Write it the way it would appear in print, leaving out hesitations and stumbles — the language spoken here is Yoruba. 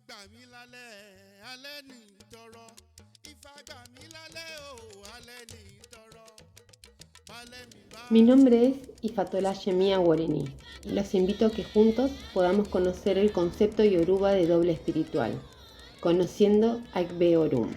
gbà mí lálẹ́ alẹ́ ní tọrọ. Ifá gbà mí lálẹ́ o alẹ́ ní tọrọ. Mi nombre es Ifatola Yemia Guarení y los invito a que juntos podamos conocer el concepto Yoruba de doble espiritual, conociendo Agbe Orum.